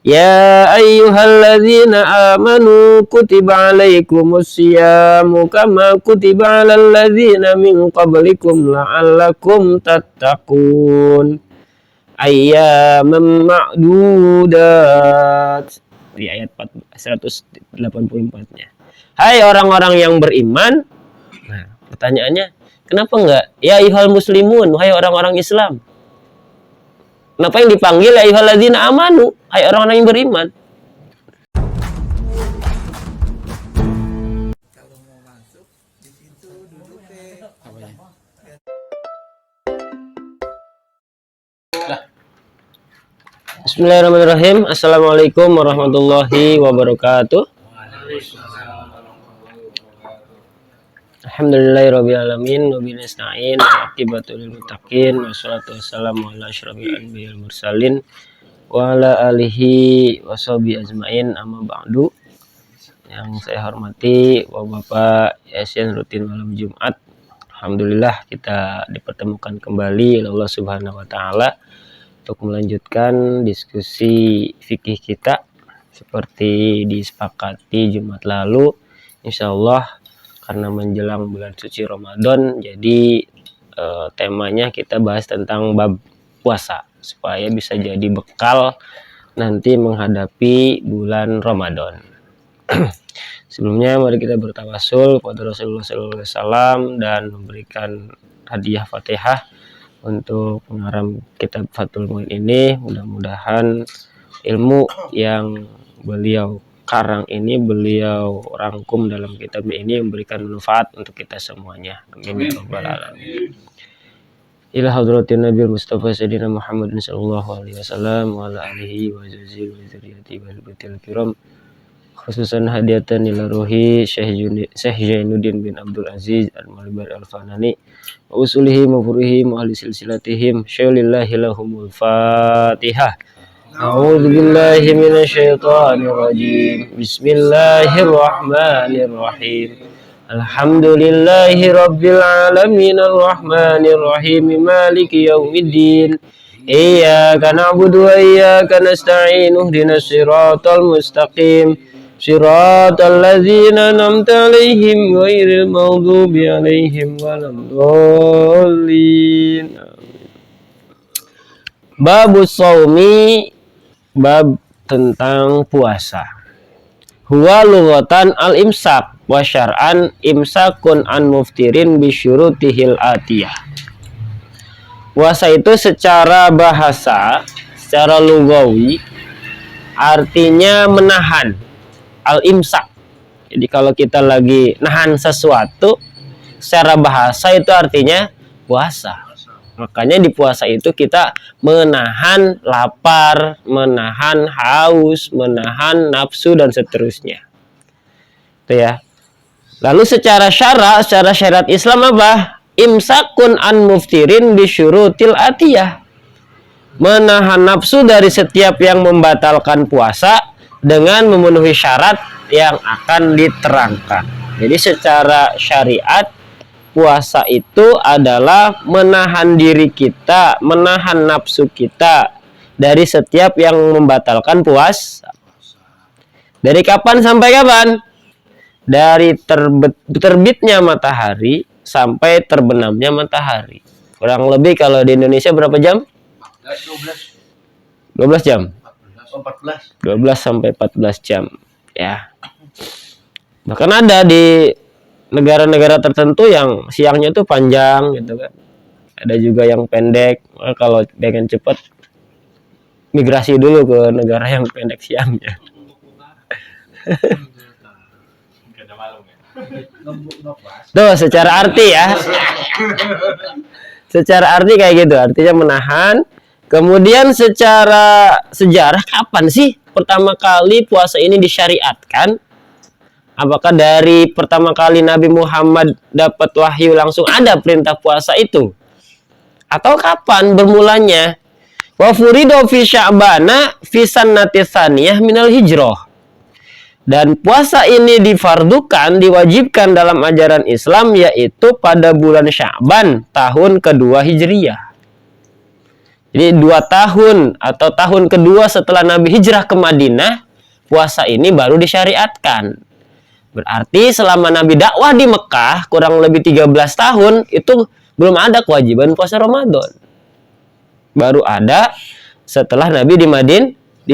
Ya ayyuhalladzina amanu kutiba alaikumus syiyamu kama kutiba alal ladzina min qablikum la'allakum tattaqun. Ayyaman ma'dudat. Di ayat 184-nya. Hai orang-orang yang beriman. Nah, pertanyaannya, kenapa enggak ya ayyuhal muslimun, hai orang-orang Islam? Kenapa yang dipanggil ya ayyuhalladzina amanu, hai orang-orang yang beriman? Kalau mau masuk di situ duduknya. Bismillahirrahmanirrahim. Assalamualaikum warahmatullahi wabarakatuh. Alhamdulillahirabbil alamin wa bihi nasta'in wa aqibatu lil muttaqin wassalatu wassalamu ala asyrofil anbiya'il mursalin wa ala alihi washabihi ajmain, amma ba'du. Yang saya hormati Bapak Yasin rutin malam Jumat. Alhamdulillah kita dipertemukan kembali oleh Allah Subhanahu wa taala untuk melanjutkan diskusi fikih kita seperti disepakati Jumat lalu. Insyaallah karena menjelang bulan suci Ramadan, jadi temanya kita bahas tentang bab puasa supaya bisa jadi bekal nanti menghadapi bulan Ramadan. Sebelumnya mari kita bertawasul kepada Rasulullah SAW dan memberikan hadiah Fatihah untuk pengarang kitab Fathul Muin ini. Mudah-mudahan ilmu yang beliau karang ini, beliau rangkum dalam kitab ini memberikan manfaat untuk kita semuanya. Amin ya rabbal alamin. Ila hadratin Nabi Mustafa Sayyidina Muhammadin sallallahu alaihi wasallam wa ala alihi wa sahbihi wa dzurriyyati wal batil kiram. Khususan hadiatan ila ruhi Syekh Jainuddin bin Abdul Aziz Al-Malibar Al-Fanani wa usulihim wa furihim wa ahli silsilatihim syaulillahi lahumul Fatihah. A'udzu billahi minasyaitonir rajim. Bismillahirrahmanirrahim. Alhamdulillahi rabbil alamin arrahmanir rahim maliki yaumiddin. Iyyaka na'budu wa iyyaka nasta'in. Ihdinas siratal mustaqim. Siratal ladzina an'amta 'alaihim ghairil maghdubi 'alaihim waladdallin. Babus shaumi, bab tentang puasa. Huwa lughatan al-imsak wa syar'an imsakun an muftirin bi syurutihil atiyah. Puasa itu secara bahasa, secara lughawi artinya menahan, al-imsak. Jadi kalau kita lagi nahan sesuatu secara bahasa itu artinya puasa. Makanya di puasa itu kita menahan lapar, menahan haus, menahan nafsu dan seterusnya. Itu ya. Lalu secara syariat Islam apa? Imsakun an muftirin bisyurutil atiyah. Menahan nafsu dari setiap yang membatalkan puasa dengan memenuhi syarat yang akan diterangkan. Jadi secara syariat puasa itu adalah menahan diri kita, menahan nafsu kita dari setiap yang membatalkan puasa. Dari kapan sampai kapan? Dari terbitnya matahari sampai terbenamnya matahari. Kurang lebih kalau di Indonesia berapa jam? 12 jam. 12 sampai 14 jam ya. Bahkan ada di negara-negara tertentu yang siangnya tuh panjang gitu kan. Ada juga yang pendek. Kalau pengen cepat migrasi dulu ke negara yang pendek siangnya. Tuh secara arti ya. Secara arti kayak gitu. Artinya menahan. Kemudian secara sejarah kapan sih pertama kali puasa ini disyariatkan? Apakah dari pertama kali Nabi Muhammad dapat wahyu langsung ada perintah puasa itu? Atau kapan bermulanya? Wa furido fi sya'bana fi sannati tsaniyah minal hijrah. Dan puasa ini difardukan, diwajibkan dalam ajaran Islam yaitu pada bulan Sya'ban tahun kedua Hijriyah. Jadi 2 tahun atau tahun kedua setelah Nabi hijrah ke Madinah, puasa ini baru disyariatkan. Berarti selama Nabi dakwah di Mekah kurang lebih 13 tahun itu belum ada kewajiban puasa Ramadan. Baru ada setelah Nabi di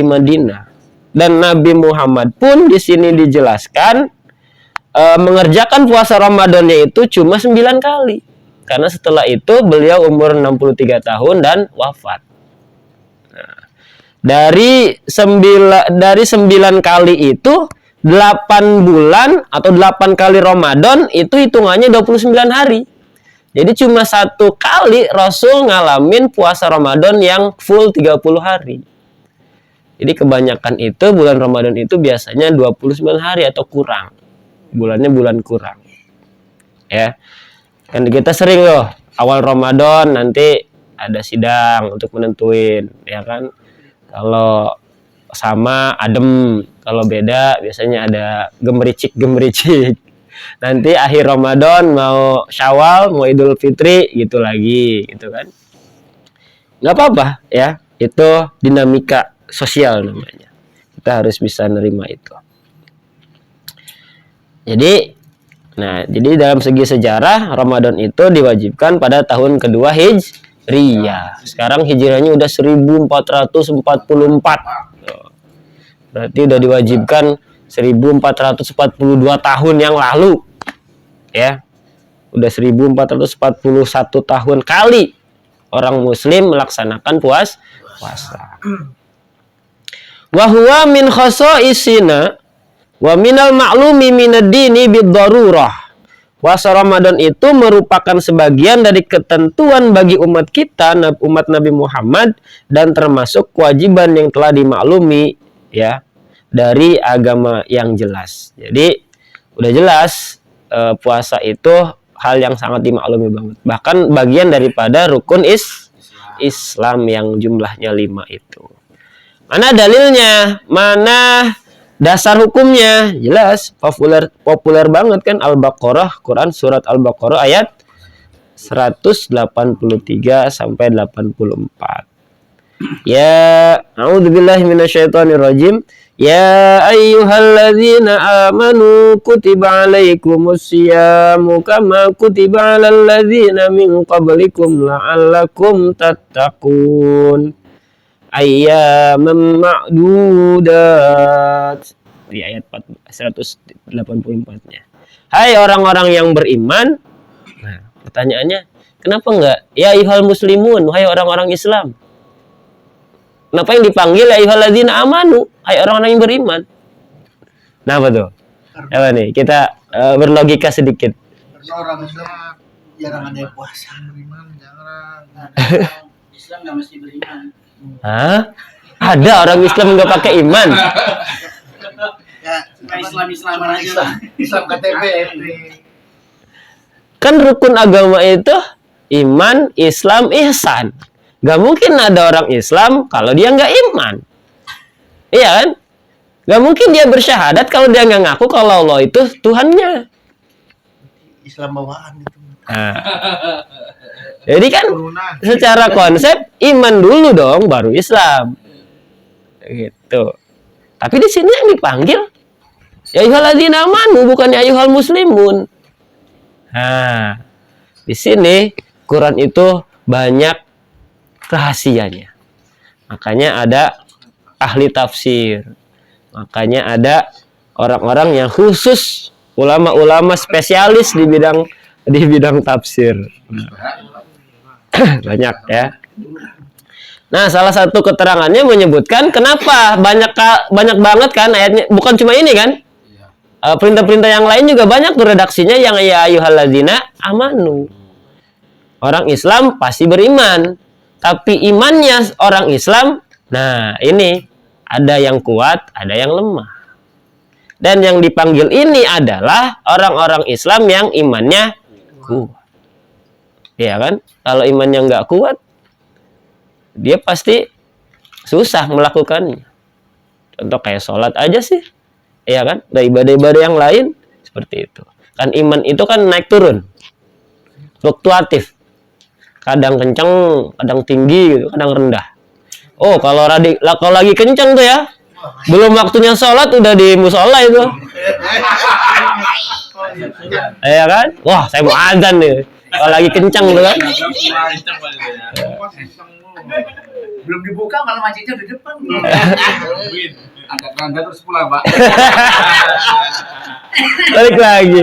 Madinah. Dan Nabi Muhammad pun di sini dijelaskan mengerjakan puasa Ramadannya itu cuma 9 kali. Karena setelah itu beliau umur 63 tahun dan wafat. Nah, dari 9 kali itu 8 bulan atau 8 kali Ramadan itu hitungannya 29 hari. Jadi cuma 1 kali Rasul ngalamin puasa Ramadan yang full 30 hari. Jadi kebanyakan itu bulan Ramadan itu biasanya 29 hari atau kurang. Bulannya bulan kurang. Ya. Kan kita sering loh awal Ramadan nanti ada sidang untuk menentuin, ya kan? Kalau sama adem, kalau beda biasanya ada gemericik. Nanti akhir Ramadan mau Syawal, mau Idul Fitri gitu lagi, gitu kan? Nggak apa-apa ya, itu dinamika sosial namanya. Kita harus bisa nerima itu. Jadi dalam segi sejarah Ramadan itu diwajibkan pada tahun kedua Hijriyah. Sekarang hijrahnya udah 1444. Berarti udah diwajibkan 1442 tahun yang lalu. Ya. Udah 1441 tahun kali orang muslim melaksanakan puasa. Wa huwa min khasa'isina wa minal ma'lumi minad dini bid-darurah. Puasa Ramadan itu merupakan sebagian dari ketentuan bagi umat kita, umat Nabi Muhammad, dan termasuk kewajiban yang telah dimaklumi ya dari agama yang jelas. Jadi udah jelas puasa itu hal yang sangat dimaklumi banget. Bahkan bagian daripada rukun Islam yang jumlahnya 5 itu. Mana dalilnya? Mana dasar hukumnya? Jelas, populer banget kan Al-Baqarah, Quran surat Al-Baqarah ayat 183 sampai 84. Ya, a'udzubillahi minasyaitonirrajim. Ya ayyuhalladzina amanu kutiba alaikumusyamu kama kutiba alal ladzina min qablikum la'allakum tattaqun. Ayyaman ma'dudat. Di ayat 184-nya. Hai orang-orang yang beriman. Nah, pertanyaannya, kenapa enggak ya ayyuhal muslimun, wahai orang-orang Islam? Kenapa yang dipanggil ya ayyuhalladzina amanu, hai orang-orang yang beriman? Nah, apa tuh? Apa nih? Kita berlogika sedikit. Karena orang Islam jarang ada yang puasa. Beriman jarang. Islam nggak mesti beriman. Hah? Ada orang Islam nggak pakai iman? Ya, Islam aja. Islam KTP. Kan rukun agama itu iman, Islam, ihsan. Gak mungkin ada orang Islam kalau dia nggak iman. Iya kan? Gak mungkin dia bersyahadat kalau dia nggak ngaku kalau Allah itu Tuhannya. Islam bawaan itu. Nah. Jadi kan secara konsep iman dulu dong baru Islam. Gitu. Tapi di sini yang dipanggil ya ayyuhalladzina amanu bukan ya ayyuhal muslimun. Nah, di sini Quran itu banyak rahasianya. Makanya ada ahli tafsir. Makanya ada orang-orang yang khusus, ulama-ulama spesialis di bidang tafsir. Banyak ya. Nah, salah satu keterangannya menyebutkan kenapa banyak banget kan ayatnya, bukan cuma ini kan? Perintah-perintah yang lain juga banyak tuh redaksinya yang ya ayyuhalladzina amanu. Orang Islam pasti beriman, tapi imannya orang Islam, nah ini ada yang kuat, ada yang lemah. Dan yang dipanggil ini adalah orang-orang Islam yang imannya kuat. Iya kan? Kalau imannya nggak kuat, dia pasti susah melakukannya. Contoh kayak sholat aja sih. Iya kan? Ada ibadah-ibadah yang lain seperti itu. Kan iman itu kan naik turun. Fluktuatif. Kadang kenceng, kadang tinggi gitu, kadang rendah. Oh, kalau lagi kenceng tuh ya, belum waktunya sholat udah di musola itu. Ya kan? Wah, saya mau azan nih. Kalau lagi kenceng tuh kan. Belum dibuka malah masjidnya di depan. Angkat terus pulang, Pak. Balik lagi.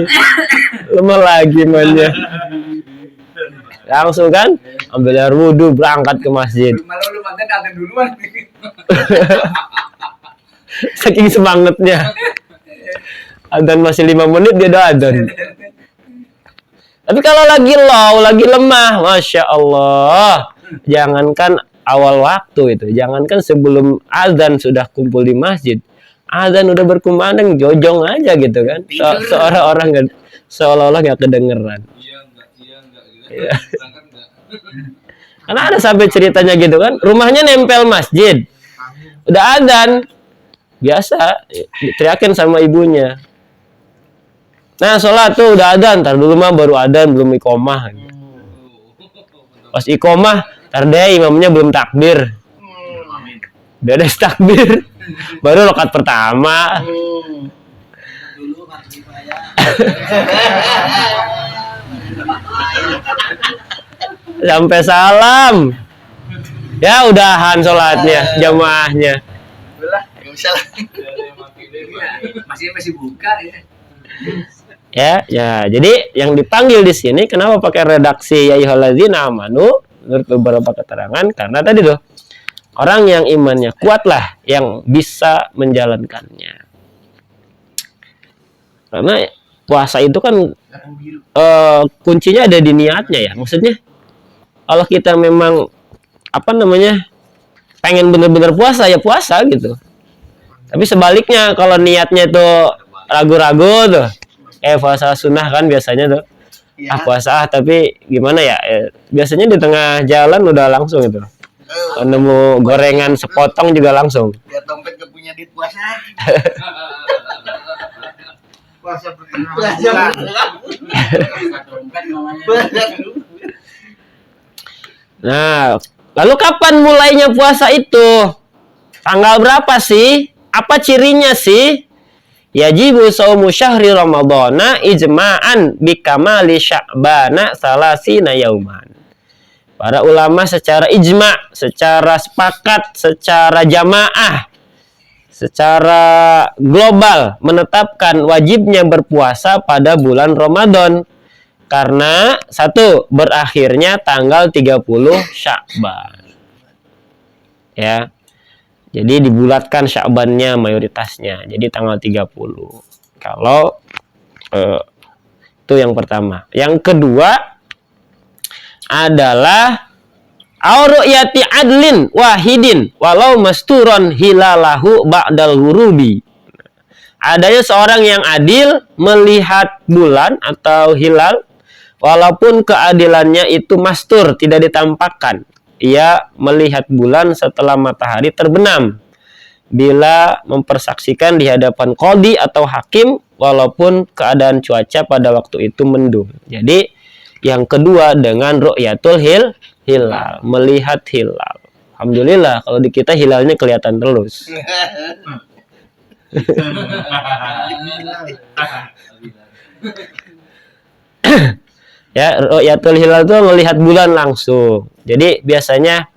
Lemah lagi mainnya. Langsung kan ambil air wudhu berangkat ke masjid. Malah lu mantan azan duluan. Saking semangatnya. Adzan masih 5 menit dia udah adzan. Tapi kalau lagi low, lagi lemah, Masya Allah, jangankan awal waktu itu, jangankan sebelum adzan sudah kumpul di masjid, adzan udah berkumandang, jojong aja gitu kan, seorang-orang seolah-olah nggak kedengeran. Iya. Karena ada sampai ceritanya gitu kan, rumahnya nempel masjid, udah adzan, biasa teriakin sama ibunya. Nah, sholat tuh udah adzan, ntar dulu mah baru adzan, belum iqomah. Pas iqomah, ntar deh imamnya belum takbir. Beres takbir, baru rakaat pertama. Sampai salam. Ya udahan sholatnya, jamaahnya. Masih buka ya. Ya, jadi yang dipanggil di sini kenapa pakai redaksi ya ayyuhalladzina amanu menurut beberapa keterangan karena tadi tuh orang yang imannya kuat lah yang bisa menjalankannya. Karena puasa itu kan kuncinya ada di niatnya ya. Maksudnya kalau kita memang pengen bener-bener puasa ya puasa gitu. Tapi sebaliknya kalau niatnya tuh ragu-ragu tuh puasa sunnah kan biasanya tuh ya. Puasa tapi gimana ya, biasanya di tengah jalan udah langsung itu nemu gorengan sepotong juga langsung biar dompet gak punya duit puasa. Puasa Nah, lalu kapan mulainya puasa itu? Tanggal berapa sih? Apa cirinya sih? Yajibu shaumu syahri ramadhana ijma'an bikamali sya'bana salasina yauman. Para ulama secara ijma', secara sepakat, secara jamaah, secara global menetapkan wajibnya berpuasa pada bulan Ramadan. Karena satu, berakhirnya tanggal 30 Sya'ban. Ya. Jadi dibulatkan Sya'bannya mayoritasnya. Jadi tanggal 30. Kalau itu yang pertama. Yang kedua adalah auru'yati adlin wahidin walau masturon hilalahu ba'dal ghurubi. Adanya seorang yang adil melihat bulan atau hilal walaupun keadilannya itu mastur, tidak ditampakkan. Ia melihat bulan setelah matahari terbenam bila mempersaksikan di hadapan qadhi atau hakim walaupun keadaan cuaca pada waktu itu mendung. Jadi yang kedua dengan ru'yatul hilal, melihat hilal. Alhamdulillah kalau di kita hilalnya kelihatan terus. Ya, ru'yatul hilal itu melihat bulan langsung. Jadi biasanya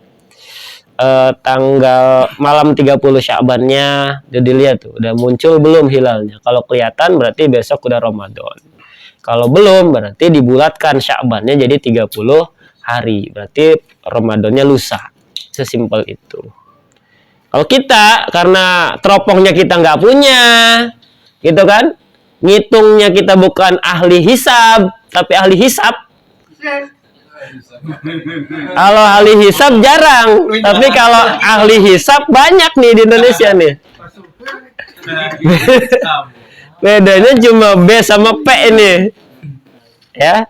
tanggal malam 30 Sya'bannya udah dilihat tuh, udah muncul belum hilalnya. Kalau kelihatan berarti besok udah Ramadan. Kalau belum berarti dibulatkan Sya'bannya jadi 30 hari. Berarti Ramadannya lusa. Sesimpel itu. Kalau kita karena teropongnya kita nggak punya, gitu kan? Ngitungnya kita bukan ahli hisab, tapi ahli hisab. Kalau ahli hisab jarang, tapi kalau ahli hisab banyak nih di Indonesia nih. Bedanya cuma B sama P ini. Ya.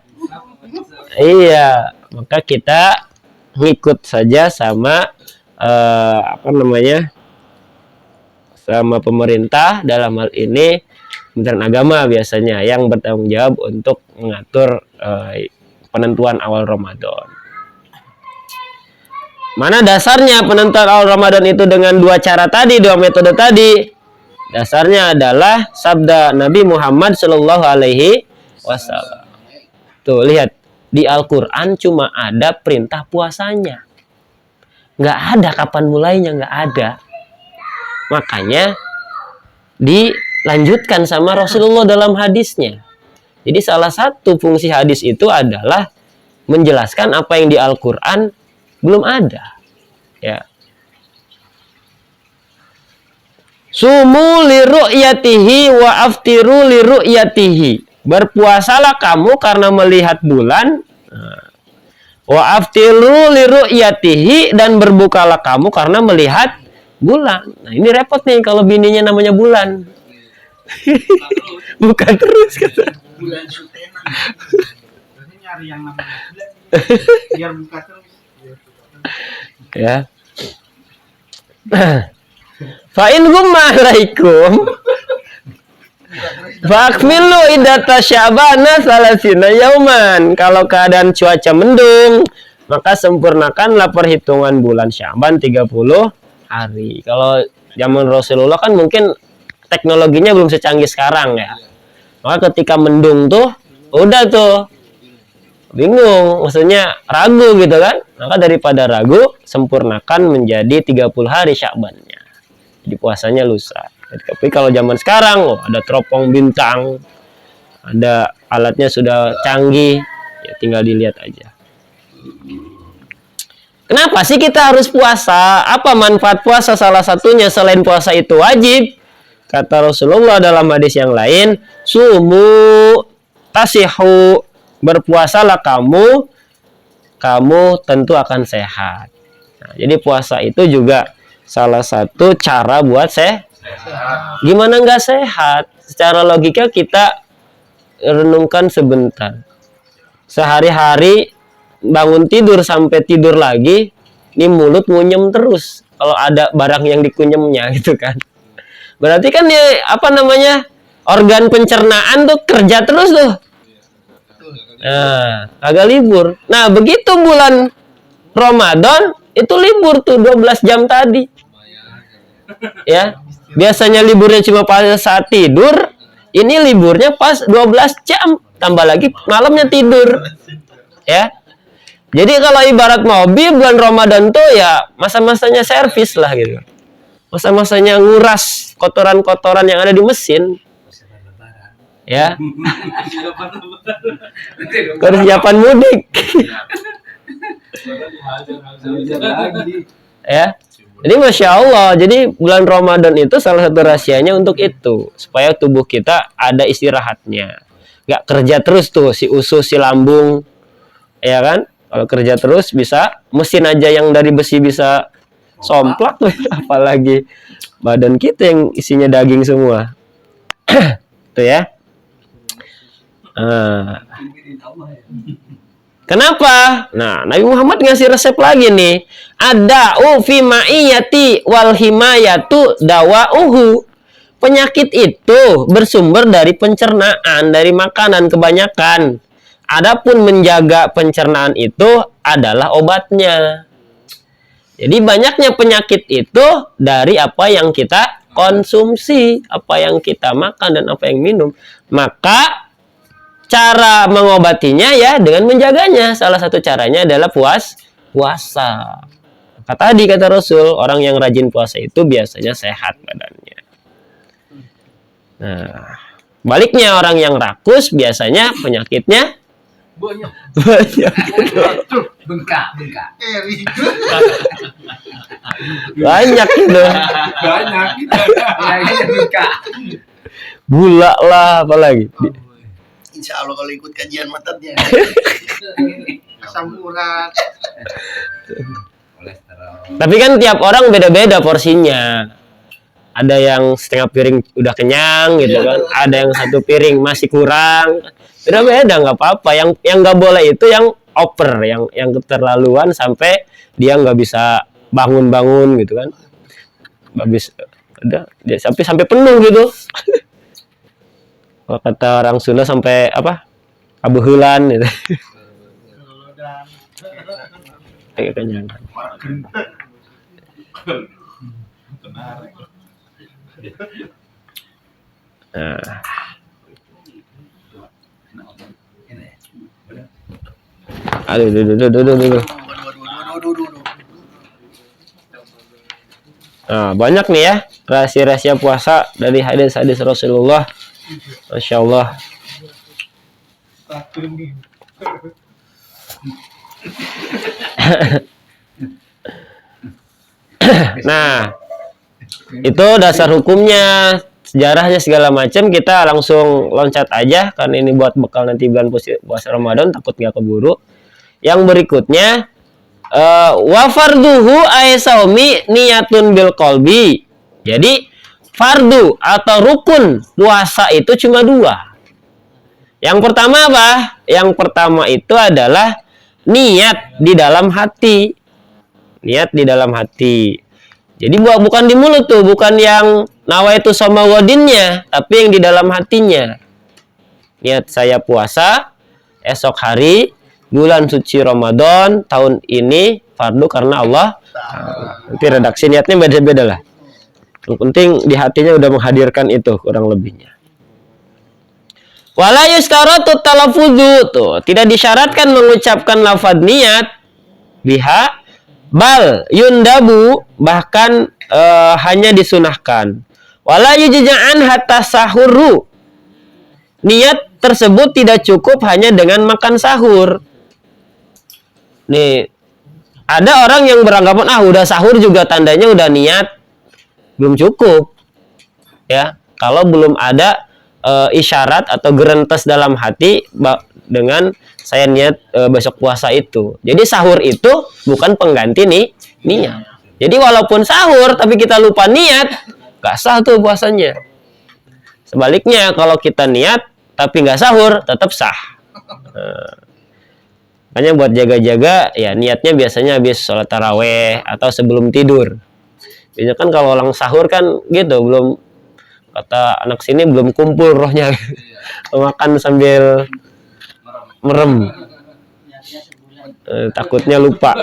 Iya, maka kita ngikut saja sama sama pemerintah dalam hal ini Kementerian Agama biasanya yang bertanggung jawab untuk mengatur penentuan awal Ramadan. Mana dasarnya penentuan awal Ramadan itu dengan dua cara tadi, dua metode tadi? Dasarnya adalah sabda Nabi Muhammad Shallallahu Alaihi Wasallam. Tuh lihat di Al-Quran cuma ada perintah puasanya, nggak ada kapan mulainya, nggak ada. Makanya dilanjutkan sama Rasulullah dalam hadisnya. Jadi salah satu fungsi hadis itu adalah menjelaskan apa yang di Al-Quran belum ada. Ya. Sumu li ru'yatihi wa aftiru li ru'yatihi. Berpuasalah kamu karena melihat bulan. Wa aftiru li ru'yatihi, dan berbukalah kamu karena melihat bulan. Nah, ini repot nih kalau bininya namanya bulan. Bukan terus kata. Bulan sutenan. Berarti nyari yang namanya bulan biar buka terus. Ya. Fa in gumma alaikum fakmilu iddata sya'bana salasina yauman. Kalau keadaan cuaca mendung, maka sempurnakanlah perhitungan bulan Sya'ban 30 hari. Kalau zaman Rasulullah kan mungkin teknologinya belum secanggih sekarang ya. Maka ketika mendung tuh udah tuh bingung, maksudnya ragu gitu kan. Maka daripada ragu, sempurnakan menjadi 30 hari Sya'bannya. Jadi puasanya lusa. Tapi kalau zaman sekarang, ada teropong bintang, ada alatnya sudah canggih, ya tinggal dilihat aja. Kenapa sih kita harus puasa? Apa manfaat puasa? Salah satunya selain puasa itu wajib, kata Rasulullah dalam hadis yang lain, sumu tasihu, berpuasalah kamu tentu akan sehat. Nah, jadi puasa itu juga salah satu cara buat sehat. Gimana nggak sehat? Secara logika kita renungkan sebentar. Sehari-hari bangun tidur sampai tidur lagi, ini mulut ngunyem terus. Kalau ada barang yang dikunyemnya gitu kan. Berarti kan organ pencernaan tuh kerja terus tuh. Nah, agak libur. Nah, begitu bulan Ramadan itu libur tuh 12 jam tadi. Ya. Biasanya liburnya cuma pas saat tidur, ini liburnya pas 12 jam, tambah lagi malamnya tidur. Ya. Jadi kalau ibarat mobil bulan Ramadan tuh ya masa-masanya servis lah gitu. Masa-masanya nguras kotoran-kotoran yang ada di mesin. Ya. Persiapan mudik. Ya. Jadi Masya Allah, jadi bulan Ramadan itu salah satu rahasianya untuk itu, supaya tubuh kita ada istirahatnya, nggak kerja terus tuh si usus, si lambung, ya kan? Kalau kerja terus bisa mesin aja yang dari besi bisa somplak tuh, apalagi badan kita yang isinya daging semua, tuh ya. Kenapa? Nah, Nabi Muhammad ngasih resep lagi nih. Ada fi ma'iyati wal himayatu dawa'uhu. Penyakit itu bersumber dari pencernaan, dari makanan kebanyakan. Adapun menjaga pencernaan itu adalah obatnya. Jadi banyaknya penyakit itu dari apa yang kita konsumsi, apa yang kita makan dan apa yang minum. Maka cara mengobatinya ya dengan menjaganya. Salah satu caranya adalah puasa. Kata Rasul, orang yang rajin puasa itu biasanya sehat badannya. Nah, baliknya orang yang rakus biasanya penyakitnya banyak. Bengkak. Banyak gitu. Bengkak. Gula lah apalagi. Insya Allah kalau ikut kajian matanya. Asam urat. Tapi kan tiap orang beda-beda porsinya. Ada yang setengah piring udah kenyang gitu kan. Ada yang satu piring masih kurang. Beda-beda, nggak apa-apa. Yang nggak boleh itu yang over, yang keterlaluan sampai dia nggak bisa bangun-bangun gitu kan. Habis udah dia sampai penuh gitu. Kalau kata orang Sunda sampai apa? Abuhulan gitu. Bagaikan jalan raya. Nah, aduh. Nah, banyak nih ya rahasia-rahasia puasa dari hadis-hadis Rasulullah. Masya Allah. Nah, itu dasar hukumnya, sejarahnya segala macam. Kita langsung loncat aja karena ini buat bekal nanti bulan puasa Ramadan, takut nggak keburu. Yang berikutnya, wa farduhu aisaumi niyatun bil qalbi. Jadi fardu atau rukun puasa itu cuma dua. Yang pertama apa? Yang pertama itu adalah niat di dalam hati. Niat di dalam hati. Jadi bukan di mulut tuh, bukan yang nawaitu sama wadinnya, tapi yang di dalam hatinya. Niat saya puasa esok hari bulan suci Ramadan tahun ini fardu karena Allah. Nanti redaksi niatnya beda-beda lah. Yang penting di hatinya udah menghadirkan itu kurang lebihnya. Wala yustaratu talaffuzu, tuh tidak disyaratkan mengucapkan lafaz niat biha, bal yundabu, bahkan hanya disunahkan. Wala yujza'an hatta sahuru, niat tersebut tidak cukup hanya dengan makan sahur. Nih, ada orang yang beranggapan udah sahur juga tandanya udah niat. Belum cukup. Ya, kalau belum ada isyarat atau gerentes dalam hati dengan saya niat besok puasa itu. Jadi sahur itu bukan pengganti niat. Jadi walaupun sahur tapi kita lupa niat, gak sah tuh puasanya. Sebaliknya kalau kita niat tapi gak sahur, tetap sah. Makanya buat jaga-jaga ya niatnya biasanya habis sholat taraweh atau sebelum tidur. Biasanya kan kalau orang sahur kan gitu, belum, kata anak sini, belum kumpul rohnya. Makan sambil merem. Takutnya lupa.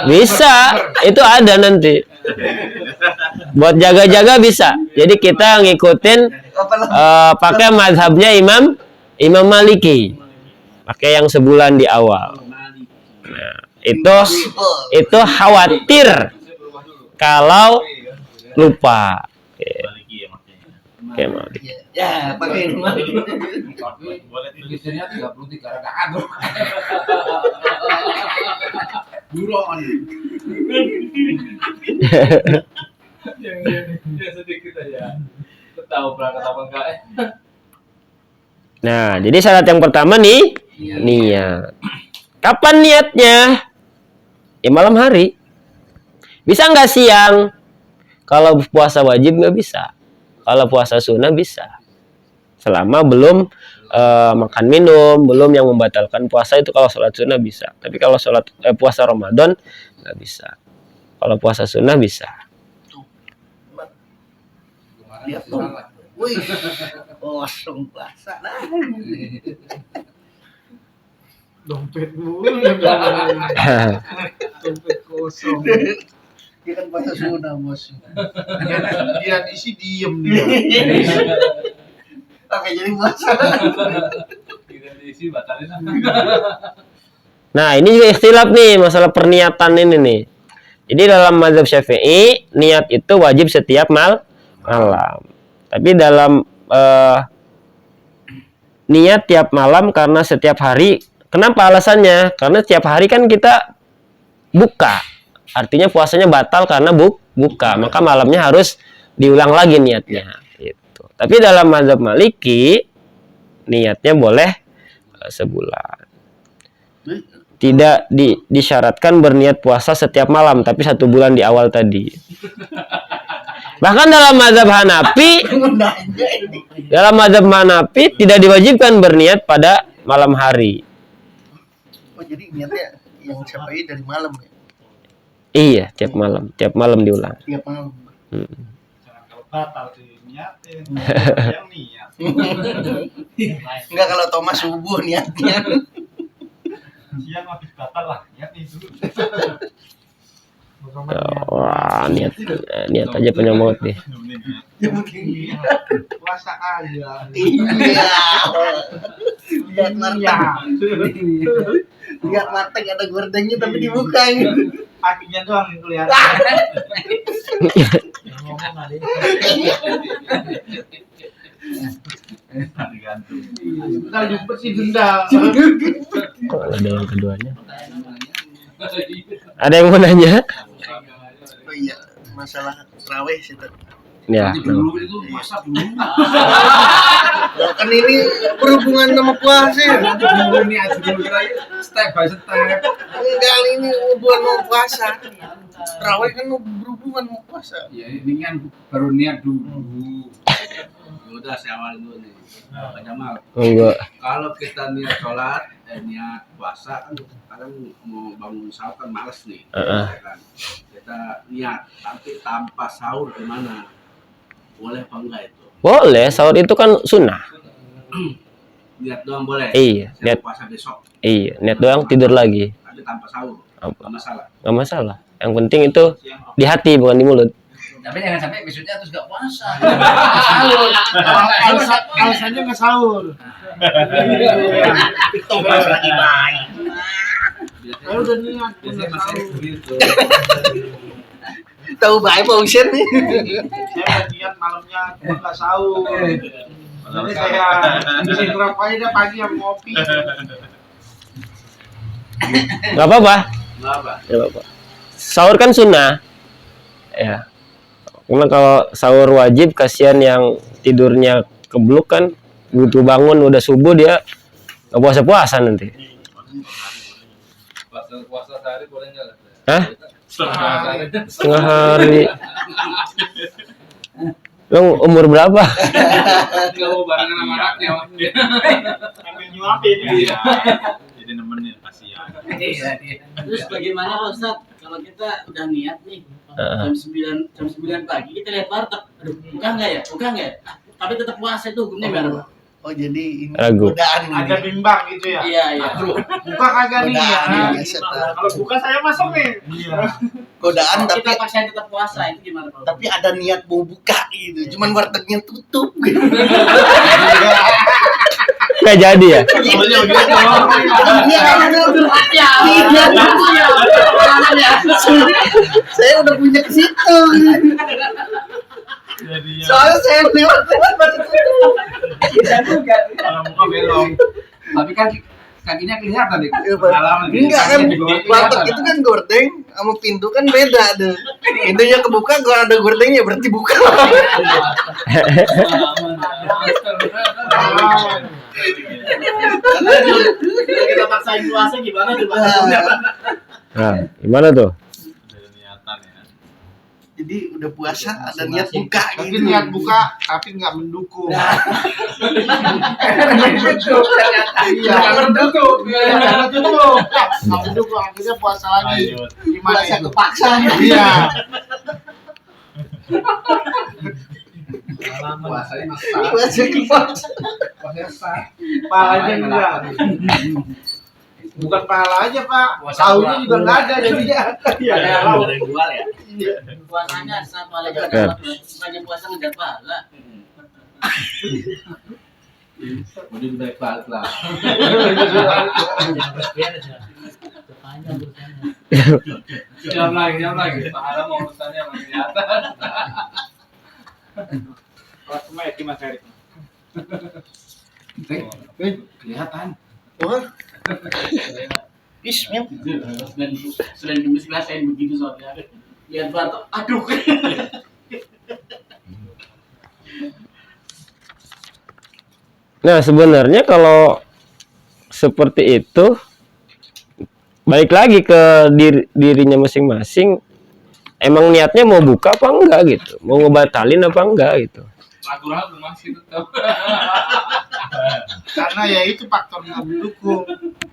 Bisa, itu ada nanti. Buat jaga-jaga bisa. Jadi kita ngikutin pakai mazhabnya Imam Maliki. Pakai yang sebulan di awal. Nah, itu khawatir kalau lupa. Oke, Maliki. Ya, pakai Maliki. Tulisannya 33 rakaat. Buron. Ya sedikit aja. Tahu berangkat apa enggak? Nah, jadi syarat yang pertama nih, niat. Kapan niatnya? Ya malam hari. Bisa nggak siang? Kalau puasa wajib nggak bisa. Kalau puasa sunnah bisa. Selama belum makan minum, belum yang membatalkan puasa, itu kalau sholat sunnah bisa. Tapi kalau puasa Ramadan nggak bisa. Kalau puasa sunnah bisa. Lihat tuh. Wih. Kosong puasa lah. Dompet mulu. Dompet kosong. Dia kan puasa sunnah, Bos. Dia isi diem dia. Oke, jadi puasa. Kita diisi batalin. Nah, ini juga ikhtilaf nih masalah perniatan ini nih. Jadi dalam mazhab Syafi'i, niat itu wajib setiap malam. Tapi dalam niat tiap malam karena setiap hari. Kenapa alasannya? Karena setiap hari kan kita buka. Artinya puasanya batal karena buka. Maka malamnya harus diulang lagi niatnya. Gitu. Tapi dalam mazhab Maliki, niatnya boleh sebulan. Tidak disyaratkan berniat puasa setiap malam, tapi 1 bulan di awal tadi. Bahkan dalam mazhab Hanafi, tidak diwajibkan berniat pada malam hari. Oh, jadi niatnya yang Syafi'i dari malam ya? Iya, tiap malam diulang. Tiap malam. Jangan kalau batal niatin, yang niat. Enggak, kalau Thomas subuh niatnya. siang habis batal lah niat itu. Wah, niat aja penyemangat nih. Yang penting puasa aja. Iya. Lihat martabak. Lihat martabak ada gordengnya tapi dibuka gitu. Kakinya doang yang kelihatan. Ngomong ada. Digantung. Kita jumpa sih denda. Kok ada yang keduanya? Ada yang mau nanya? Oh iya, masalah terawih sih tuh. Ya. Dulu itu masa dulu. Nah, kan ini berhubungan sama puasa. Dulu ini aja dulu step by step. Enggak, ini hubungan sama puasa. Terawih kan berhubungan sama puasa. Ya ini kan baru niat dulu. Udah saya awal dulu nih. Pak Jamal. Enggak. Kalau kita niat sholat, niat puasa, kadang mau bangun sahur kan males nih. Ya kan? Kita niat, tapi tanpa sahur gimana? Boleh apa enggak itu? Boleh, sahur itu kan sunnah. Niat doang boleh. Iya, Saya niat. puasa besok, Iya, niat doang tidur lagi. tapi tanpa sahur, Apa? nggak masalah. Nggak masalah. Yang penting itu di hati bukan di mulut. Tapi jangan sampai besoknya terus nggak puasa. Alasannya nggak sahur. TikTok lagi baik. Saya udah niat, biasanya mas saya begitu. Tahu baik Pak Usen nih. Saya niat malamnya cuma nggak sahur. Jadi saya bisa berapa aja dah pagi yang ngopi. Nggak apa-apa. Nggak apa? Nggak apa-apa. Sahur kan sunnah. Ya. Karena kalau sahur wajib, kasihan yang tidurnya kebluk kan, butuh bangun udah subuh dia nggak puasa-puasa nanti. Puasa sehari boleh nggak? Hah? Setengah Setengah hari. Lo umur berapa? Nggak mau barengan sama anaknya. Sambil nyuapin. Iya. Jadi nemenin kasihan. Terus bagaimana Pak Ustadz kalau kita udah niat nih jam 9 pagi kita lihat warteg, aduh buka nggak ya, Ah, tapi tetap puasa itu hukumnya gimana Pak? Oh jadi ini Ragu. godaan Ada ini. bimbang gitu ya. Iya iya. Buka kagak nih ya. Godaan ini biasa, Pak. Kalau buka saya masuk nih. Iya. Godaan Kalau tapi kita paksain tetap puasa itu gimana Pak? tapi ada niat mau buka gitu. Cuman wartegnya tutup gitu. Nggak jadi ya? Soalnya begitu. Iya, Ya, ya. saya udah punya ke situ. Jadi ya. Soalnya saya lewat masih tutup. Kalau muka belong. Tapi kan kakinya kelihatan nih. Iya, Pak. Pengalaman. Enggak kan, Kakinya di bawah warteg kelihatan. itu kan gordeng sama pintu kan beda deh. Pintunya kebuka kalau ada gordengnya berarti buka. Kalau kita paksain puasa gimana tuh Pak? Nah, gimana tuh? Ada niatan ya. Jadi udah puasa ada niat buka Tapi gitu. niat buka tapi nggak mendukung. Nah. Iya, nggak mendukung. Nggak mendukung. Nggak mendukung. Akhirnya puasa lagi. Gimana Puasa itu? kepaksa. Iya. Puasanya masih Puasa kepaksa. Pahalanya enggak. Bukan pahala aja Pak. Tahunya juga nggak ada jadinya. Iya. ada yang jual ya. Puasanya sama lagi Keren. bukannya puasa ngejar pahala. Udah baik banget lah. Jam lagi. Pahala mau urusannya sama kelihatan. Kelas kemet di Mas Erik. Kelihatan. Wah. Ismil. Selain gemes ngerasain begitu soalnya. Lihat warteg, aduh. Nah, sebenarnya kalau seperti itu balik lagi ke dirinya masing-masing. Emang niatnya mau buka apa enggak gitu? Mau ngebatalin apa enggak gitu? Ragu-ragu masih tetap. Karena ya itu faktor nggak mendukung.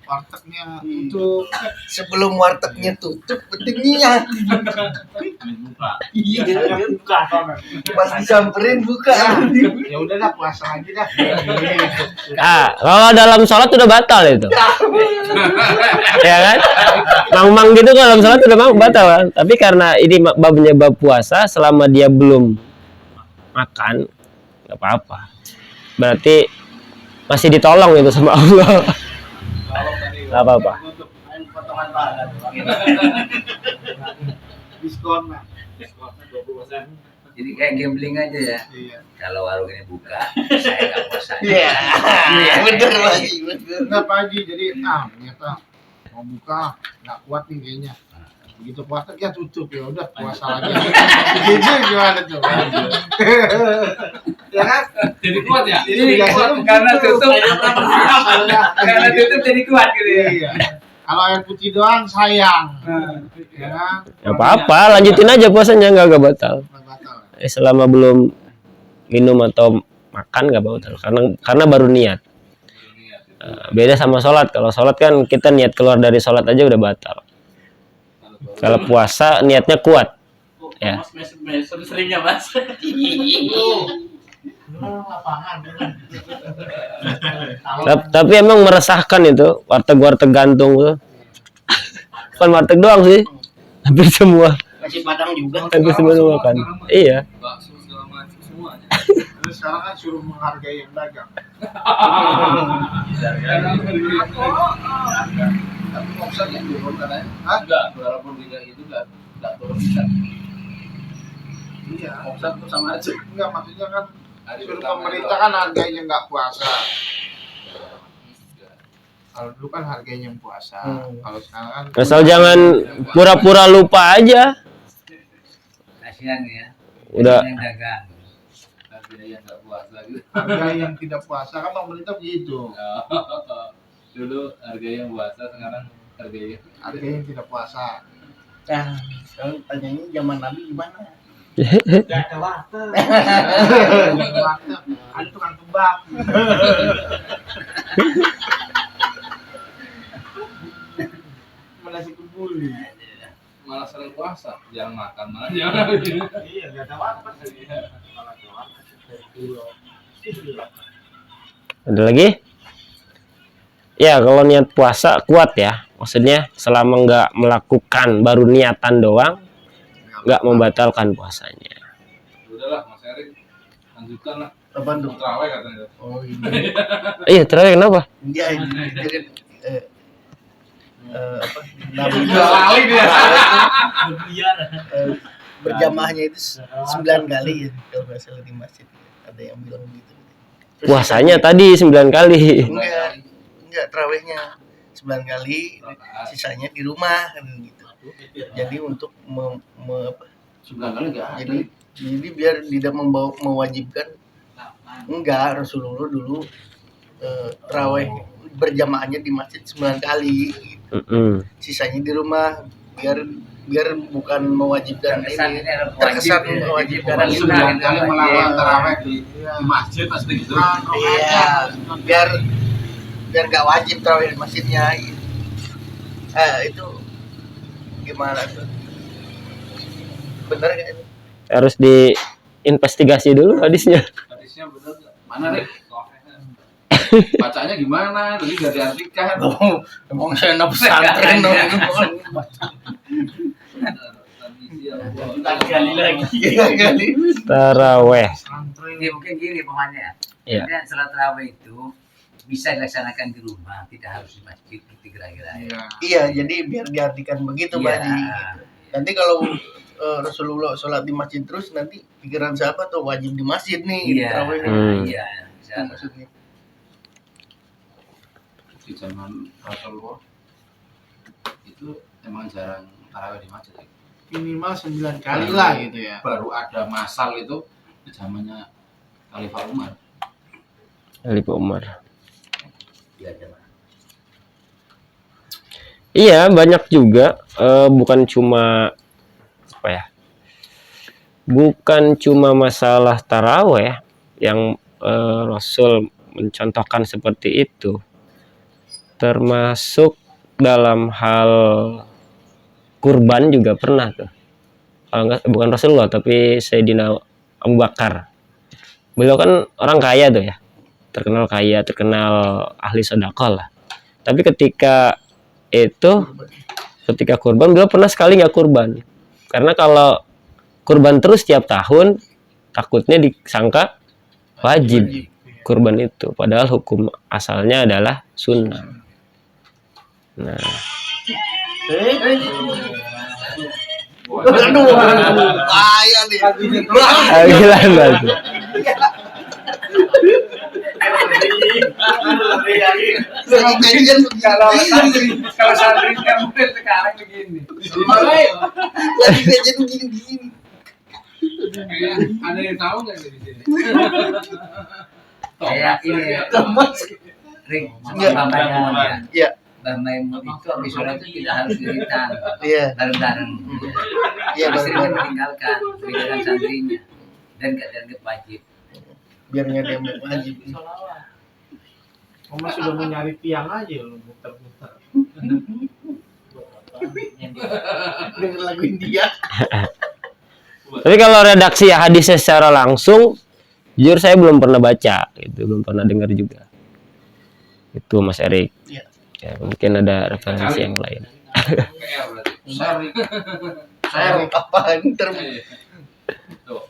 wartegnya tutup. Sebelum wartegnya tutup, penting niat. Iya, Buka banget. pas disamperin buka. Ya udah dah puasa lagi dah. Kalau dalam sholat udah batal itu. Ya kan? Mang-mang gitu kalau dalam sholat udah batal kan. Tapi karena ini babnya bab puasa, selama dia belum makan, nggak apa-apa. Berarti masih ditolong itu sama Allah. Nggak apa-apa. Main potongan pahala. Diskon lah. Diskonnya 20%. Jadi kayak gambling aja ya. Iya. Kalau warung ini buka, saya nggak puasa. Iya, bener lagi, bener. Enggak pagi jadi ternyata mau buka nggak kuat nih kayaknya. Begitu puasa ya tutup ya udah puasa lagi. Gitu gimana tuh? Ya kan? Jadi kuat ya? Jadi kuat Karena tutup. Karena tutup jadi kuat gitu ya. Iya. Kalau air putih doang sayang. Ya kan? Nggak apa-apa, lanjutin aja puasanya, nggak batal. Nggak batal. Selama belum minum atau makan nggak batal, karena baru niat. Beda sama sholat. Kalau sholat kan kita niat keluar dari sholat aja udah batal. Kalau puasa niatnya kuat. Ya. Mas seringnya mas. Lapangan. Tapi emang meresahkan itu warteg-warteg gantung tuh. Bukan warteg doang sih, hampir semua. Masih padang juga. Hampir semua kan. Iya. Bakso segala macam semuanya. Terus sekarang kan suruh menghargai yang dagang. Tapi omsetnya turun katanya. Hah? Enggak, walaupun tidak itu enggak turun bisa. Iya. Omset tuh sama aja. Enggak, maksudnya kan Hari suruh pertama pemerintah itu. kan harganya nggak puasa. Kalau dulu kan harganya yang puasa. Kalau sekarang kan Asal jangan pura-pura lupa aja. Kasihan ya. Udah. Yang dagang. Harganya yang enggak puasa gitu. harga yang tidak puasa kan pemerintah begitu. Dulu harga yang puasa, sekarang Harga yang tidak puasa. Nah, sekarang tanyanya zaman Nabi gimana? Gak ada warteg. Ada tukang kebab. Nasi kebuli. malah sering puasa, jangan makan malah jangan. Iya, gak ada warteg. Malah ada warteg dari kilo. Ada lagi? Ya, kalau niat puasa kuat ya. Maksudnya selama nggak melakukan, baru niatan doang, nggak membatalkan puasanya. Udahlah Mas Erik, lanjutkan lah. Apa tuh? Terawih katanya. Oh ini. Iya, terakhir kenapa? Dia ini kan apa? Nabi Lali dia. Biar. berjamaahnya itu 9 kali ya kalau nggak salah di masjid. Ada yang bilang gitu. Terus Puasanya tadi 9 kali. enggak terawihnya 9 kali, sisanya di rumah kan gitu. Jadi untuk apa? 9 kali enggak ada. Jadi biar tidak mewajibkan. Enggak, Rasulullah dulu terawih berjamaahnya di masjid 9 kali. Sisanya di rumah biar bukan mewajibkan Terkesan ini. ini ada Terkesan wajib, mewajibkan ya. ini. 9 kali melakukan tarawih di Iya. masjid pasti gitu. Iya, biar nggak wajib terawih di masjidnya. Itu gimana tuh? Bener nggak itu? Harus diinvestigasi dulu hadisnya. Hadisnya benar enggak? Mana Rik? Bacanya gimana? Tadi enggak diartikan. Emang saya anak pesantren dong. Kali lagi. Iya kali. Taraweh. Ini mungkin gini pemahamannya. Iya. Kemudian salat tarawih itu bisa dilaksanakan di rumah, tidak harus di masjid gitu kira-kira. Iya. Iya, jadi biar diartikan begitu, Pak Iya. Haji. Nanti kalau Rasulullah sholat di masjid terus, nanti pikiran siapa tuh wajib di masjid nih, Iya. tarawih nih. Iya. Itu Bisa. maksudnya. Di zaman Rasulullah itu emang jarang tarawih di masjid. Minimal 9 kali lah gitu ya. Baru ada masal itu di zamannya Khalifah Umar. Khalifah Umar. Iya, coba. Iya, banyak juga. Bukan cuma apa ya? Bukan cuma masalah taraweh yang Rasul mencontohkan seperti itu. Termasuk dalam hal kurban juga pernah tuh. Kalau enggak, bukan Rasulullah tapi Sayyidina Abu Bakar. Beliau kan orang kaya tuh ya, terkenal kaya, terkenal ahli sedekah lah. Tapi ketika kurban, beliau pernah sekali nggak kurban. Karena kalau kurban terus tiap tahun, takutnya disangka wajib kurban itu. Padahal hukum asalnya adalah sunnah. Nah, Aduh, bahaya nih. gila tuh. Lagi kajian Kalau santri kan mulai sekarang begini. lagi kajian begini. Ada yang tahu nggak di sini? Kayak ini. Ring, Iya. bapaknya. Iya. Mbah Maimun itu habis sholat itu tidak harus diritan. Iya. Bareng-bareng. Iya, Istrinya bareng-bareng. meninggalkan santrinya dan gak dianggap wajib. Biar nggak ada yang wajib. Oma sudah mau nyari tiang aja lu muter-muter. Dengan lagu India. Tapi kalau redaksi ya hadisnya secara langsung, jujur saya belum pernah baca, itu belum pernah dengar juga. Itu Mas Erik. Iya. Ya, mungkin ada referensi yang lain. PR berarti. Saya kapan ntar Tuh,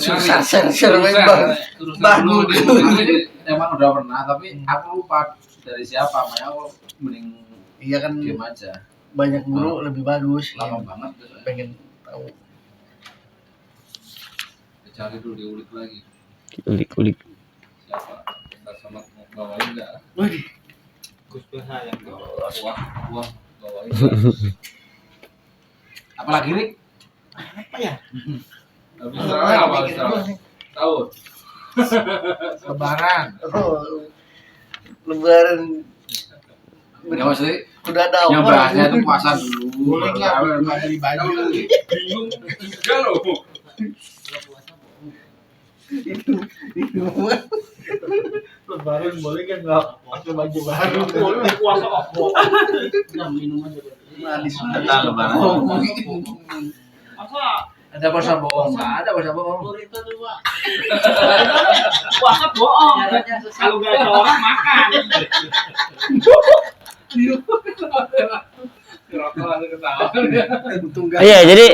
susah sensor memang. Bagus. Emang udah pernah, tapi aku lupa dari siapa. Makanya aku mending Iya kan diam aja. banyak guru lebih bagus. Lama Yang banget. pengen tahu. Cari dulu, diulik lagi. Ulik-ulik. Siapa? Kita sama bawain enggak? Gus BH yang Wah, bawain enggak? Apalagi Rik? Apa ya? Habis terawih apa habis terawih? Tahu? Lebaran. Oh, Lebaran Ya maksudnya udah ada yang orang. bahasnya itu puasa dulu. Boleh nggak? Nggak beli baju. Bingung. Enggak loh. Lebaran boleh kan nggak pakai baju baru? Boleh puasa apa? Udah minum aja. Manis. Masa Ada puasa bohong, nggak ada puasa bohong. itu tuh Pak. Puasa bohong. Kalau nggak ada orang makan. Iya, jadi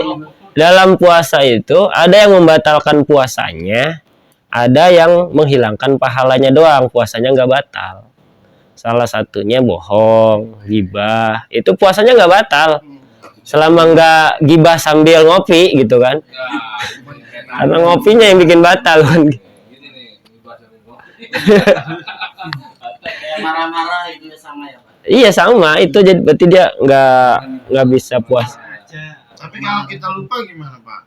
dalam puasa itu ada yang membatalkan puasanya, ada yang menghilangkan pahalanya doang, puasanya nggak batal. Salah satunya bohong, gibah, itu puasanya nggak batal. Selama nggak gibah sambil ngopi gitu kan. Karena ngopinya yang bikin batal kan. Gini nih, ini bahasa Kayak marah-marah itu sama ya Pak. Iya sama, itu jadi berarti dia nggak bisa puas. Tapi kalau kita lupa gimana Pak?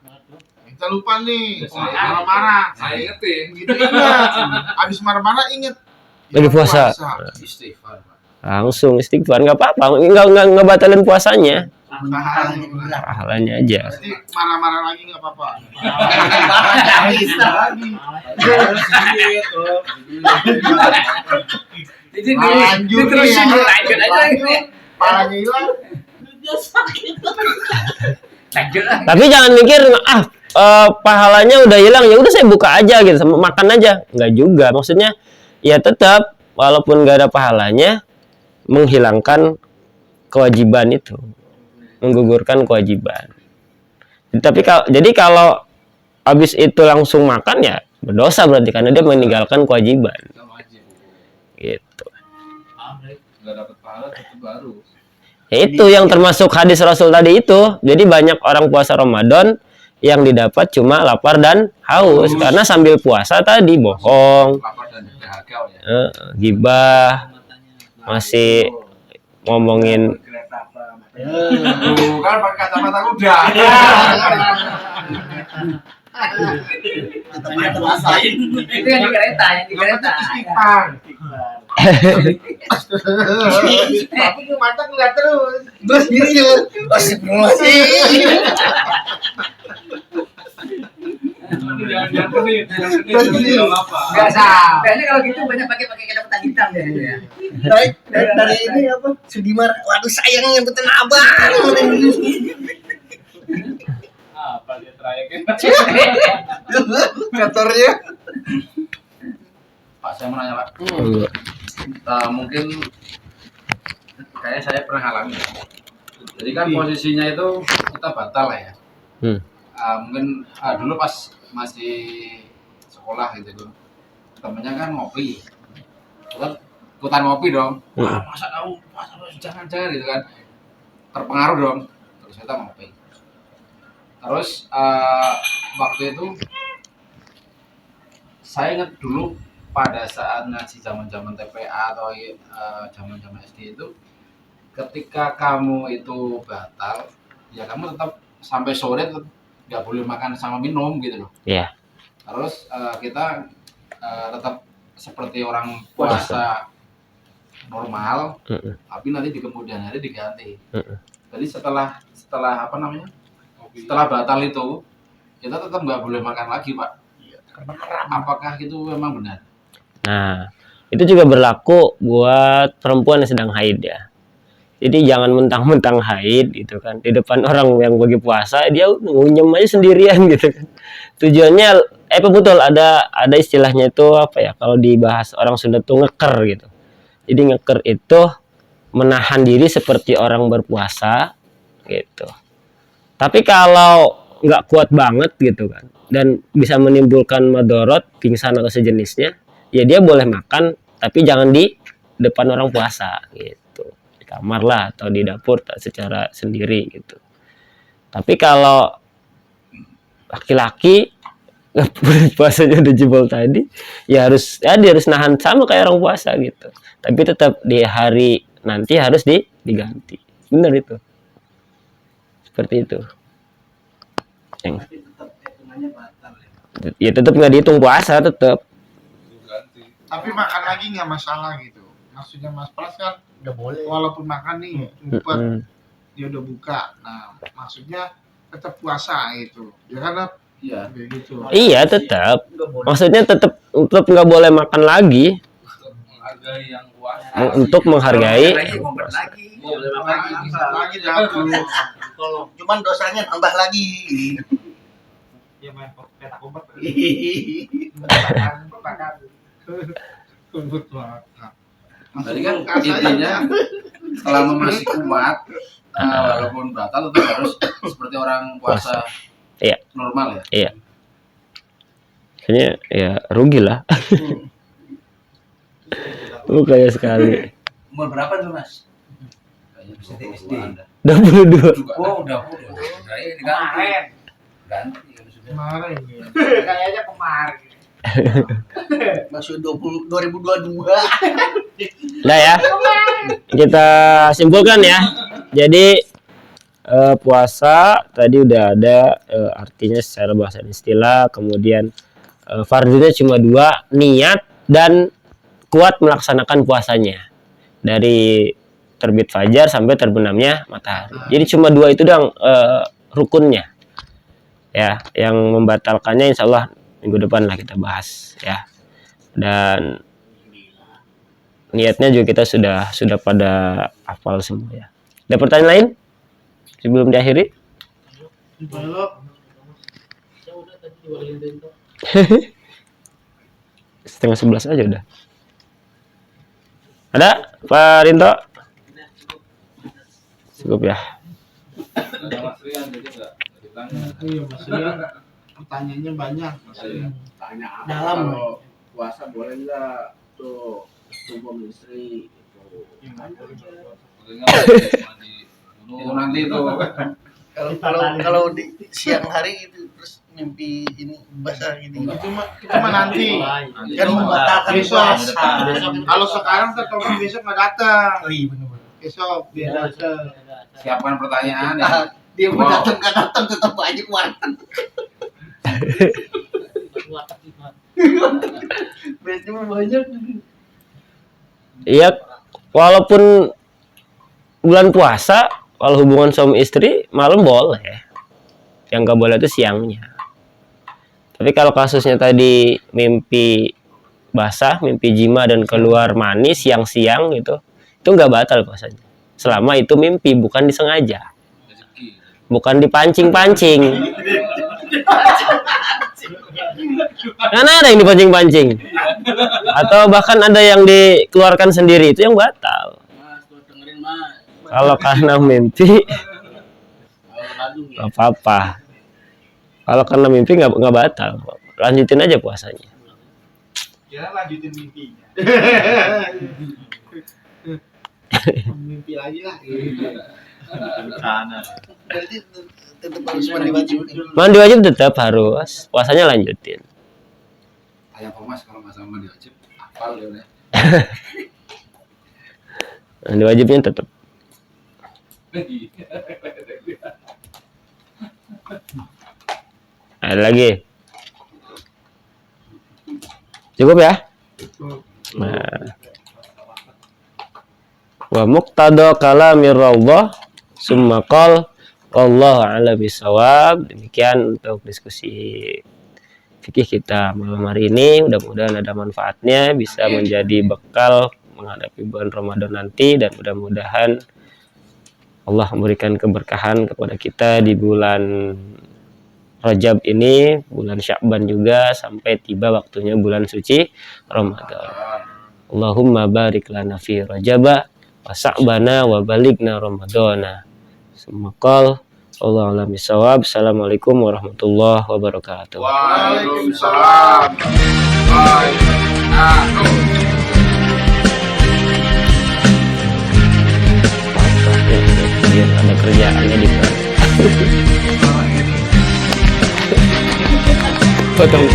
Kita lupa nih, marah-marah. Saya ingetin. Begitu ingat, habis marah-marah inget. Lagi puasa. Istighfar, Pak. Langsung istighfar, nggak apa-apa, nggak batalin puasanya, Pahalanya. pahalanya aja. Jadi marah-marah lagi nggak apa-apa. Jadi Lanjut diterusin nih, ya. lanjut aja ini. Pahalanya hilang. Dia sakit. Lanjut lah. Tapi jangan mikir pahalanya udah hilang, ya udah saya buka aja gitu, sama makan aja, nggak juga. Maksudnya ya tetap walaupun nggak ada pahalanya, menghilangkan kewajiban itu, menggugurkan kewajiban. Tapi jadi kalau habis itu langsung makan ya berdosa berarti karena dia meninggalkan kewajiban. Kita wajib. Gitu. Nggak dapat pahala itu baru. Ya itu yang termasuk hadis Rasul tadi itu. Jadi banyak orang puasa Ramadan yang didapat cuma lapar dan haus karena sambil puasa tadi bohong, Lapar dan dahaga ya. gibah, masih ngomongin Tuh kan pakai kacamata kuda. Banyak puasain. Itu yang di kereta, yang di kereta. Istighfar. Tapi ke mata nggak terus. Terus gini ya. Astagfirullahaladzim. Jangan genit, enggak apa-apa. Enggak sah. Kayaknya kalau gitu banyak pakai kacamata hitam ya. Dari ini apa? Sudimar. Waduh sayangnya betul abang. Apa dia trayeknya? Kantornya. Pak, saya mau nanya, Pak. Monggo. Mungkin kayaknya saya pernah alami. Jadi kan posisinya itu kita batal lah ya. Hmm. Mungkin dulu pas masih sekolah gitu tuh, temennya kan ngopi, kan ikutan ngopi dong. Wah, masa kamu jangan gitu kan, terpengaruh dong. Terus kita ngopi. Terus waktu itu saya ingat dulu pada saat ngaji zaman TPA atau zaman SD itu, ketika kamu itu batal, ya kamu tetap sampai sore tetap nggak boleh makan sama minum gitu loh. Iya. Terus kita tetap seperti orang puasa normal, tapi nanti di kemudian hari diganti. Jadi setelah apa namanya? Setelah batal itu, kita tetap nggak boleh makan lagi, Pak. Apakah itu memang benar? Nah, itu juga berlaku buat perempuan yang sedang haid ya. Jadi jangan mentang-mentang haid gitu kan, di depan orang yang lagi puasa dia ngunyem aja sendirian gitu kan. Tujuannya betul ada istilahnya itu apa ya, kalau dibahas orang Sunda tuh ngeker gitu. Jadi ngeker itu menahan diri seperti orang berpuasa gitu. Tapi kalau nggak kuat banget gitu kan, dan bisa menimbulkan madorot, pingsan atau sejenisnya, ya dia boleh makan, tapi jangan di depan orang puasa gitu. Kamar lah atau di dapur secara sendiri gitu. Tapi kalau laki-laki puasanya udah jebol tadi, ya dia harus nahan sama kayak orang puasa gitu. Tapi tetap di hari nanti harus diganti. Benar itu. Seperti itu. Ya tetap nggak dihitung puasa tetap. Tapi makan lagi nggak masalah gitu. Maksudnya Mas Pras kan Udah boleh. walaupun makan nih cepet dia udah buka. Nah, maksudnya tetap puasa gitu. Ya karena Iya. kayak gitu. Iya tetap. Nggak boleh. Maksudnya tetap nggak boleh makan lagi Menghargai yang puasa. untuk menghargai. Lagi ngompet lagi. Lagi dapur. Cuman dosanya tambah lagi. Ya main petak umpet. Jadi kan intinya selama masih kuat, walaupun batal tetap harus seperti orang puasa Iya. normal ya. Iya. Kayaknya ya rugi lah. Lu kayak sekali. Umur berapa tuh, Mas? Kayaknya SD. 22. Oh, udah. Nah, ini ganti. Kemarin ya. Kayaknya kemarin. Masuk 2022. Nah ya. Kita simpulkan ya. Jadi puasa tadi udah ada artinya secara bahasa istilah, kemudian fardunya cuma 2, niat dan kuat melaksanakan puasanya dari terbit fajar sampai terbenamnya matahari. Jadi cuma 2 itu doang rukunnya ya, yang membatalkannya insya Allah minggu depan lah kita bahas ya. Dan niatnya juga kita sudah pada hafal semua ya. Ada pertanyaan lain sebelum diakhiri? Setengah 11 aja udah. Ada Pak Rinto? Cukup ya. Iya, maksudnya pertanyaannya banyak. Tanya apa? Dalam. Kalau puasa boleh nggak tuh hubung istri itu? Itu nanti itu. Kalau di siang hari itu terus mimpi ini basah gini. Itu mah nanti. Kan membatalkan Besok. puasa. Kalau sekarang kan Tommy besok nggak datang. Oh iya benar. Besok dia datang. Siapkan pertanyaan ya. Dia mau datang kan datang tetap aja warteg. Biasanya banyak. Iya, walaupun bulan puasa, kalau hubungan suami istri malam boleh. Yang nggak boleh itu siangnya. Tapi kalau kasusnya tadi mimpi basah, mimpi jima dan keluar mani siang-siang gitu, itu nggak batal puasanya. Selama itu mimpi, bukan disengaja, bukan dipancing-pancing. Karena ada yang dipancing-pancing, atau bahkan ada yang dikeluarkan sendiri, itu yang batal. Mas, tuh dengerin Mas. Kalau karena mimpi, nggak apa-apa. Kalau karena mimpi nggak batal, lanjutin aja puasanya. Kira lanjutin mimpinya. Mimpi lagi lah. Berarti tetap harus mandi wajib. Mandi wajib tetap harus, puasanya lanjutin. Ayah Thomas kalau masalah mandi wajib, hafal ya udah. Mandi wajibnya tetap. Ada lagi? Cukup ya? Nah. Wa muqtada kalamir raudhah summa qala wallahu a'lam bisawab. Demikian untuk diskusi fikih kita malam hari ini. Mudah-mudahan ada manfaatnya, bisa menjadi bekal menghadapi bulan Ramadan nanti, dan mudah-mudahan Allah memberikan keberkahan kepada kita di bulan Rajab ini, bulan Sya'ban juga, sampai tiba waktunya bulan suci Ramadan. Allahumma barik lana fi Rajaba wa Sya'bana wa baligna Ramadana. Semoga Allah alam bisawab. Assalamualaikum warahmatullahi wabarakatuh. Waalaikumsalam. Dia ada kerjaannya di sana. Potong.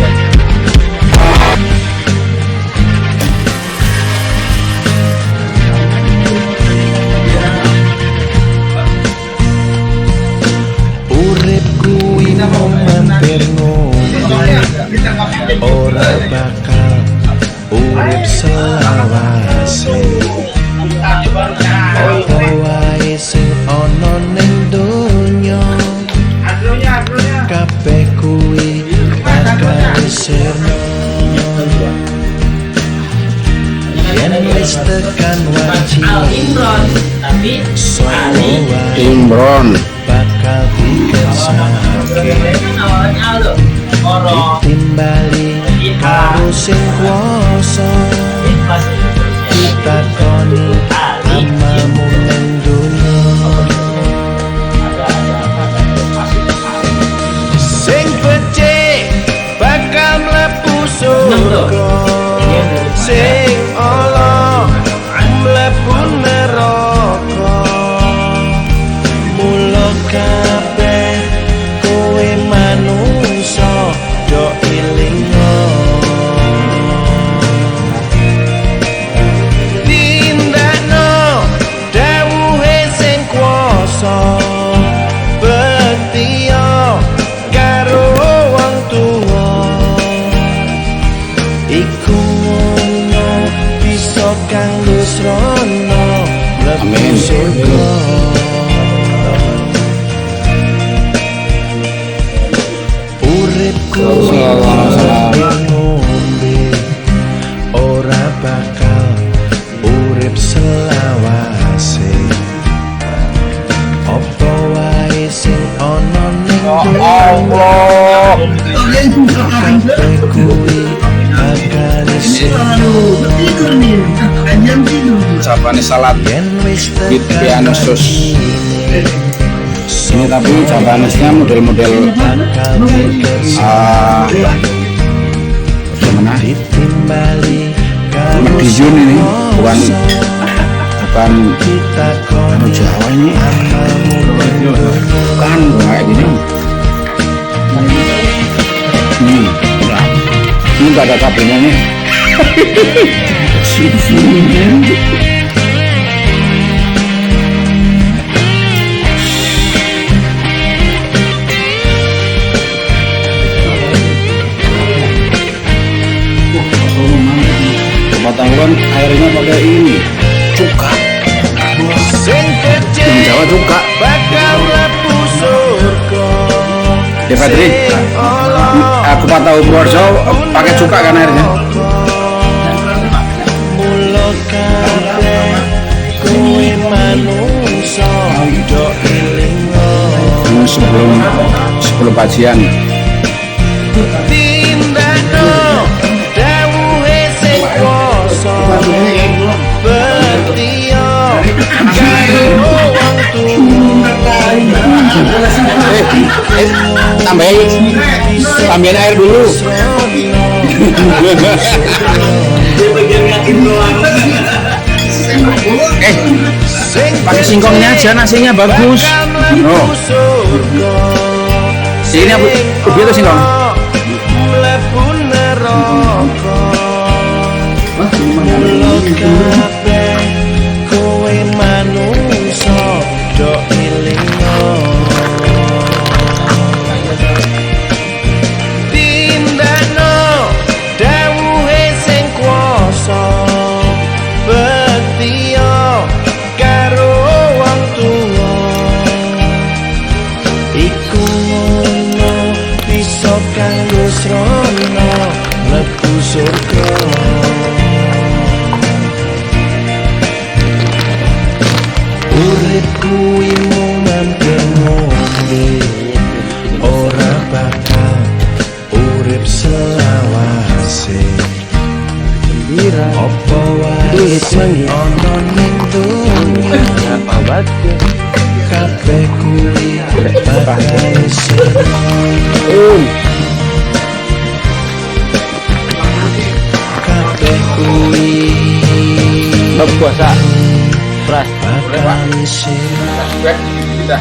Urip kuwi mampir ngombe, ora bakal urip selawase. Apa wae sing ana ning donya, kabeh kuwi bakal sirna. Yen wis tekan wajib, Imron. bakal dikersake, ditimbali karo sing kuwasa, ditakoni amamu ning donya. Sing becik bakal mlebu surga, sing ala mlebu neraka. Mula kabeh kowe manungsa do ilinga, tindakno dawuhe sing kuwasa, bektiya karo wong tuwa. Iku ngono bisa kanggo srana mlebu surga. Uripku ngombe, ora bakal urip selawase. Apa wae sing ana ning donya, kabeh kuwi bakal Ucapan salat yen wis Bit Pianusus. Ini tapi Japanesnya model-model bagaimana? ditimbali Madiun ini bukan anu Jawa ini, bukan kayak gini. Ini nggak ada kabelnya nih. Tahu kan airnya pakai ini cuka, yang Jawa cuka. bakal mlebu surga. Ya Fadri, kupat tahu Purworejo pakai cuka kan airnya. Mula kabeh kowe manungsa do elingo. Sebelum kajian. Tindakno dawuhe sing kuwasa bertio karo wong Tambahin air dulu. Pakai singkongnya aja, nasinya bagus. Oh. Ini apa? Ubi atau singkong? mlebu neraka. Mula kabeh kowe manungsa do elingo. Tindakno dawuhe sing kuwasa bektio karo wong tuwa. Iku ngono bisa kanggo srana mlebu surga. Urip kuwi mung mampir ngombe, ora bakal urip selawase. Apa wae sing ana ning dunya kabeh kuwi bakal sirna. Kabeh kuwi puasa beras bakal sirna.